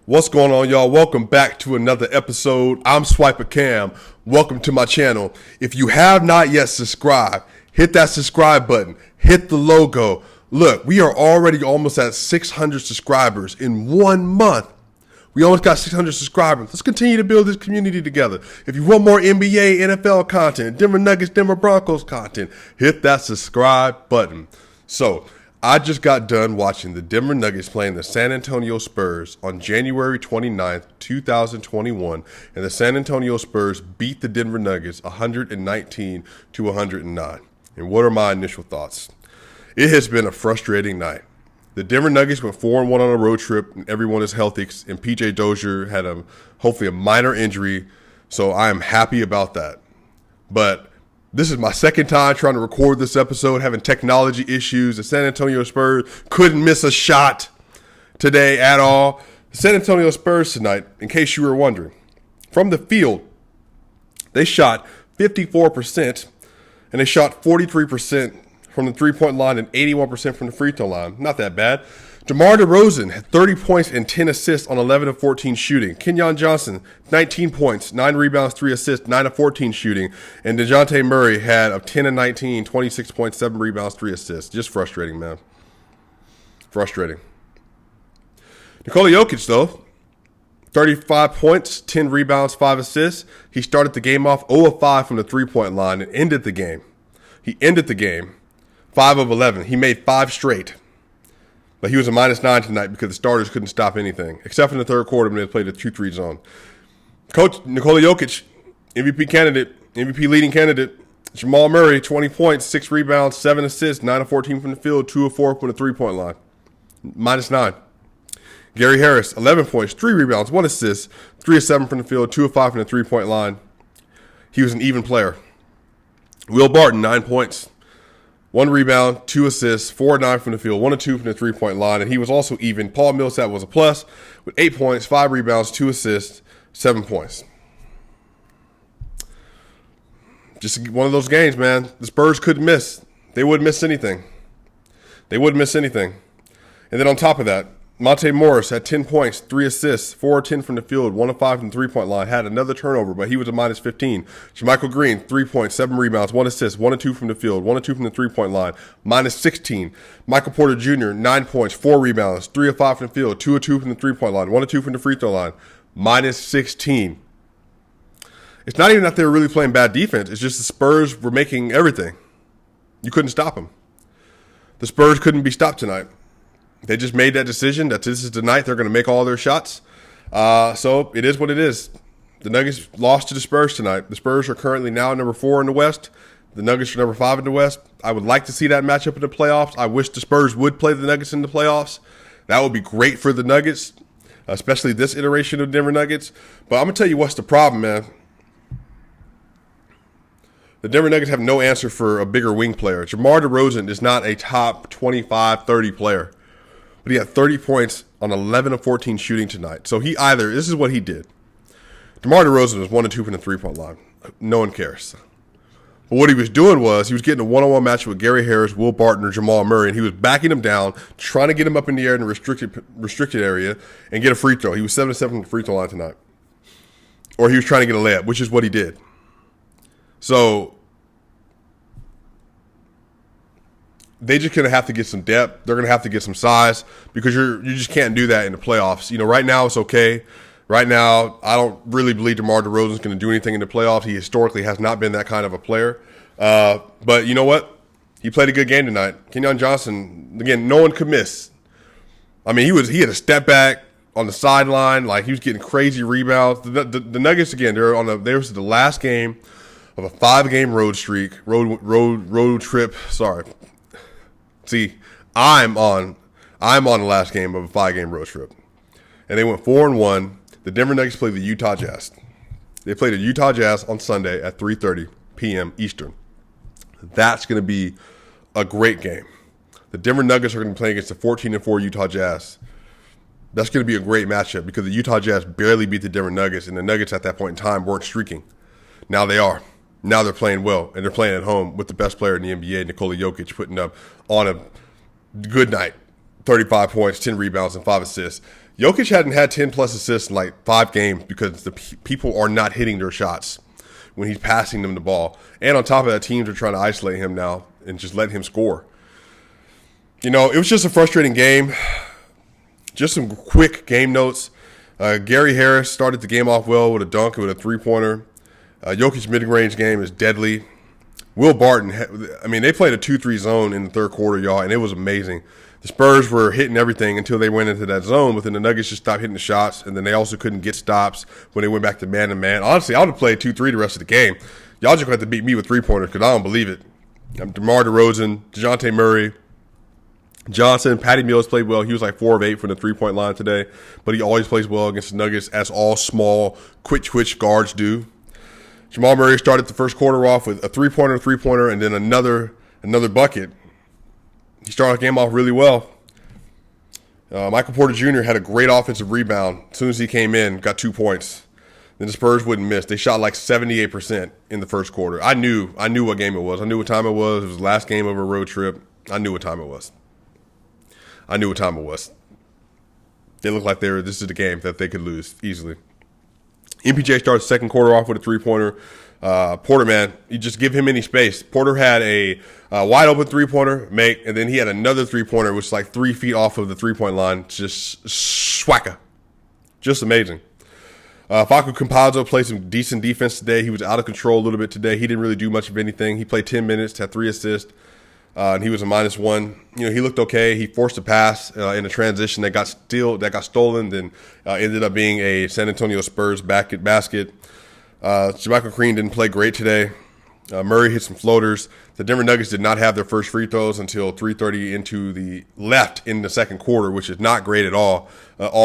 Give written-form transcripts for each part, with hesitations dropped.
What's going on, y'all? Welcome back to another episode. I'm SwipaCam. Welcome to my channel. If you have not yet subscribed, hit that subscribe button. Hit the logo. Look, we are already almost at 600 subscribers in 1 month. We almost got 600 subscribers. Let's continue to build this community together. If you want more NBA, NFL content, Denver Nuggets, Denver Broncos content, hit that subscribe button. So, I just got done watching the Denver Nuggets playing the San Antonio Spurs on January 29th, 2021, and the San Antonio Spurs beat the Denver Nuggets 119-109. And what are my initial thoughts? It has been a frustrating night. The Denver Nuggets went 4-1 on a road trip, and everyone is healthy, and PJ Dozier had hopefully a minor injury, so I am happy about that. But this is my second time trying to record this episode, having technology issues. The San Antonio Spurs couldn't miss a shot today at all. The San Antonio Spurs tonight, in case you were wondering, from the field, they shot 54%, and they shot 43% from the three-point line and 81% from the free throw line. Not that bad. DeMar DeRozan had 30 points and 10 assists on 11 of 14 shooting. Kenyon Johnson, 19 points, 9 rebounds, 3 assists, 9 of 14 shooting. And DeJounte Murray had of 10 and 19, 26 points, 7 rebounds, 3 assists. Just frustrating, man. Frustrating. Nikola Jokic, though, 35 points, 10 rebounds, 5 assists. He started the game off 0 of 5 from the three-point line and ended the game. He ended the game 5 of 11. He made 5 straight. But he was a -9 tonight because the starters couldn't stop anything, except in the third quarter when they played a 2-3 zone. Coach Nikola Jokic, MVP candidate, MVP leading candidate. Jamal Murray, 20 points, 6 rebounds, 7 assists, 9 of 14 from the field, 2 of 4 from the three-point line. -9. Gary Harris, 11 points, 3 rebounds, 1 assist, 3 of 7 from the field, 2 of 5 from the three-point line. He was an even player. Will Barton, 9 points. 1 rebound, 2 assists, 4 of 9 from the field, 1 of 2 from the three-point line, and he was also even. Paul Millsap was a plus with 8 points, 5 rebounds, 2 assists, 7 points. Just one of those games, man. The Spurs couldn't miss. They wouldn't miss anything. They wouldn't miss anything. And then on top of that, Monte Morris had 10 points, 3 assists, 4 of 10 from the field, 1 of 5 from the three-point line, had another turnover, but he was a -15. JaMychal Green, 3 points, 7 rebounds, 1 assist, 1 of 2 from the field, 1 of 2 from the three-point line, -16. Michael Porter Jr., 9 points, 4 rebounds, 3 of 5 from the field, 2 of 2 from the three-point line, 1 of 2 from the free throw line, -16. It's not even that they were really playing bad defense. It's just the Spurs were making everything. You couldn't stop them. The Spurs couldn't be stopped tonight. They just made that decision that this is the night they're going to make all their shots. So it is what it is. The Nuggets lost to the Spurs tonight. The Spurs are currently now number 4 in the West. The Nuggets are number 5 in the West. I would like to see that matchup in the playoffs. I wish the Spurs would play the Nuggets in the playoffs. That would be great for the Nuggets, especially this iteration of Denver Nuggets. But I'm going to tell you what's the problem, man. The Denver Nuggets have no answer for a bigger wing player. DeMar DeRozan is not a top 25, 30 player. But he had 30 points on 11 of 14 shooting tonight. So this is what he did. DeMar DeRozan was 1 of 2 from the three-point line. No one cares. But what he was doing was he was getting a one-on-one match with Gary Harris, Will Barton, or Jamal Murray, and he was backing him down, trying to get him up in the air in the restricted area and get a free throw. He was 7 of 7 from the free throw line tonight. Or he was trying to get a layup, which is what he did. So they just going to have to get some depth. They're going to have to get some size because you just can't do that in the playoffs. You know, right now it's okay. Right now, I don't really believe DeMar DeRozan is going to do anything in the playoffs. He historically has not been that kind of a player. But you know what? He played a good game tonight. Kenyon Johnson, again, no one could miss. I mean, he had a step back on the sideline, like he was getting crazy rebounds. The Nuggets, again, they was the last game of a 5-game road trip. Sorry. See, I'm on the last game of a 5-game road trip. And they went 4-1. The Denver Nuggets played the Utah Jazz. They played the Utah Jazz on Sunday at 3:30 p.m. Eastern. That's going to be a great game. The Denver Nuggets are going to play against the 14-4 Utah Jazz. That's going to be a great matchup because the Utah Jazz barely beat the Denver Nuggets, and the Nuggets at that point in time weren't streaking. Now they are. Now they're playing well, and they're playing at home with the best player in the NBA, Nikola Jokic, putting up on a good night, 35 points, 10 rebounds, and 5 assists. Jokic hadn't had 10-plus assists in like 5 games because the people are not hitting their shots when he's passing them the ball. And on top of that, teams are trying to isolate him now and just let him score. You know, it was just a frustrating game. Just some quick game notes. Gary Harris started the game off well with a dunk and with a three-pointer. Jokic's mid-range game is deadly. Will Barton, they played a 2-3 zone in the third quarter, y'all, and it was amazing. The Spurs were hitting everything until they went into that zone, but then the Nuggets just stopped hitting the shots, and then they also couldn't get stops when they went back to man-to-man. Honestly, I would have played 2-3 the rest of the game. Y'all just going to have to beat me with three-pointers because I don't believe it. DeMar DeRozan, DeJounte Murray, Johnson, Patty Mills played well. He was like 4 of 8 from the three-point line today, but he always plays well against the Nuggets, as all small, quick-twitch guards do. Jamal Murray started the first quarter off with a three-pointer, and then another bucket. He started the game off really well. Michael Porter Jr. had a great offensive rebound. As soon as he came in, got 2 points. Then the Spurs wouldn't miss. They shot like 78% in the first quarter. I knew what game it was. I knew what time it was. It was the last game of a road trip. I knew what time it was. They looked like this is the game that they could lose easily. MPJ started the second quarter off with a three-pointer. Porter, man, you just give him any space. Porter had a wide-open three-pointer and then he had another three-pointer, which is like 3 feet off of the three-point line. Just swagger. Just amazing. Facu Campazzo played some decent defense today. He was out of control a little bit today. He didn't really do much of anything. He played 10 minutes, had 3 assists, and he was a -1. You know, he looked okay. He forced a pass in a transition that got stolen, then ended up being a San Antonio Spurs basket. JaMychal Green didn't play great today. Murray hit some floaters. The Denver Nuggets did not have their first free throws until 3:30 into the left in the second quarter, which is not great at all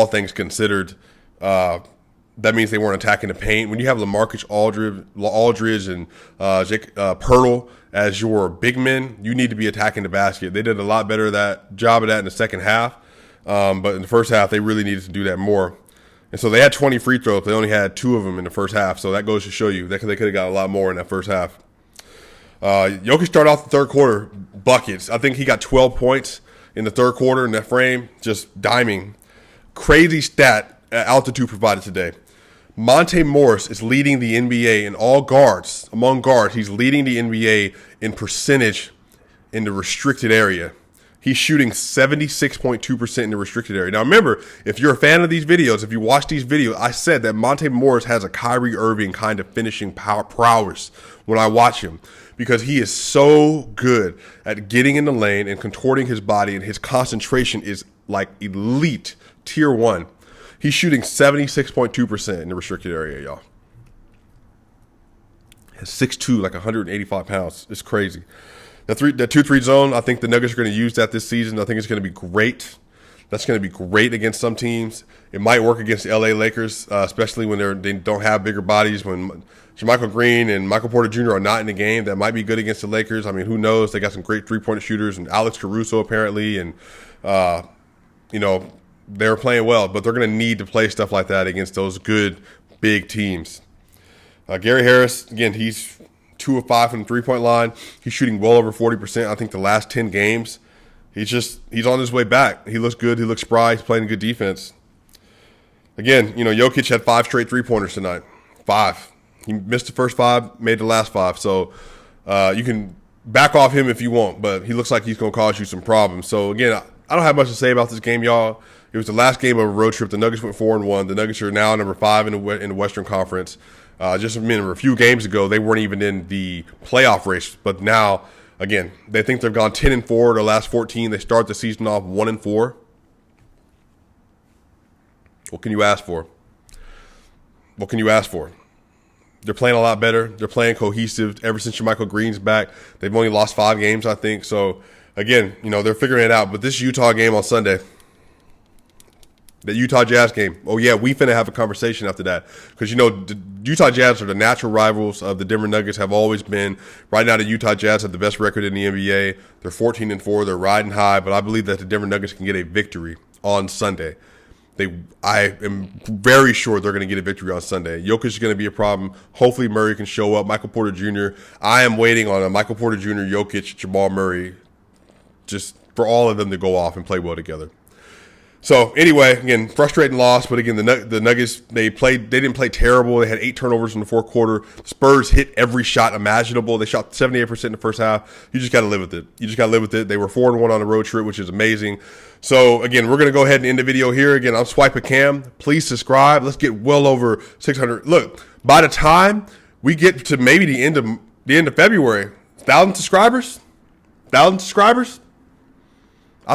things considered. That means they weren't attacking the paint. When you have LaMarcus Aldridge and Jake Pirtle as your big men, you need to be attacking the basket. They did a lot better job of that in the second half, but in the first half, they really needed to do that more. And so they had 20 free throws. They only had 2 of them in the first half, so that goes to show you that they could have got a lot more in that first half. Jokic started off the third quarter, buckets. I think he got 12 points in the third quarter in that frame, just diming. Crazy stat Altitude provided today. Monte Morris is leading the NBA in all guards. Among guards, he's leading the NBA in percentage in the restricted area. He's shooting 76.2% in the restricted area. Now, remember, if you're a fan of these videos, if you watch these videos, I said that Monte Morris has a Kyrie Irving kind of finishing prowess when I watch him, because he is so good at getting in the lane and contorting his body, and his concentration is like elite, tier 1. He's shooting 76.2% in the restricted area, y'all. He's 6'2", like 185 pounds. It's crazy. The 2-3 zone, I think the Nuggets are going to use that this season. I think it's going to be great. That's going to be great against some teams. It might work against the LA Lakers, especially when they don't have bigger bodies. When JaMychal Green and Michael Porter Jr. are not in the game, that might be good against the Lakers. I mean, who knows? They got some great three-point shooters, and Alex Caruso apparently, and they're playing well, but they're going to need to play stuff like that against those good big teams. Gary Harris, again, he's 2 of 5 from the three-point line. He's shooting well over 40%. I think the last 10 games, he's on his way back. He looks good. He looks spry. He's playing good defense. Again, Jokic had 5 straight three-pointers tonight. 5. He missed the first 5, made the last 5. So you can back off him if you want, but he looks like he's going to cause you some problems. So, again, I don't have much to say about this game, y'all. It was the last game of a road trip. The Nuggets went 4-1. The Nuggets are now number 5 in the Western Conference. Just a few games ago, they weren't even in the playoff race. But now, again, they think they've gone 10-4 their last 14. They start the season off 1-4. What can you ask for? What can you ask for? They're playing a lot better. They're playing cohesive ever since JaMychal Green's back. They've only lost 5 games, I think. So, again, they're figuring it out. But this Utah game on Sunday, the Utah Jazz game, oh, yeah, we finna have a conversation after that. Because, the Utah Jazz are the natural rivals of the Denver Nuggets, have always been. Right now, the Utah Jazz have the best record in the NBA. They're 14-4. They're riding high. But I believe that the Denver Nuggets can get a victory on Sunday. I am very sure they're going to get a victory on Sunday. Jokic is going to be a problem. Hopefully, Murray can show up. Michael Porter Jr. I am waiting on a Michael Porter Jr., Jokic, Jamal Murray, just for all of them to go off and play well together. So anyway, again, frustrating loss, but again, the Nuggets they didn't play terrible. They had 8 turnovers in the fourth quarter. The Spurs hit every shot imaginable. They shot 78% in the first half. You just got to live with it. They were 4-1 on the road trip, which is amazing. So again, we're gonna go ahead and end the video here. Again, I'm SwipaCam. Please subscribe. Let's get well over 600. Look, by the time we get to maybe the end of February, 1,000 subscribers. I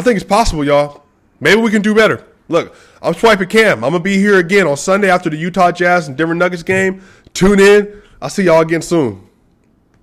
think it's possible, y'all. Maybe we can do better. Look, I'm SwipaCam. I'm going to be here again on Sunday after the Utah Jazz and Denver Nuggets game. Tune in. I'll see y'all again soon.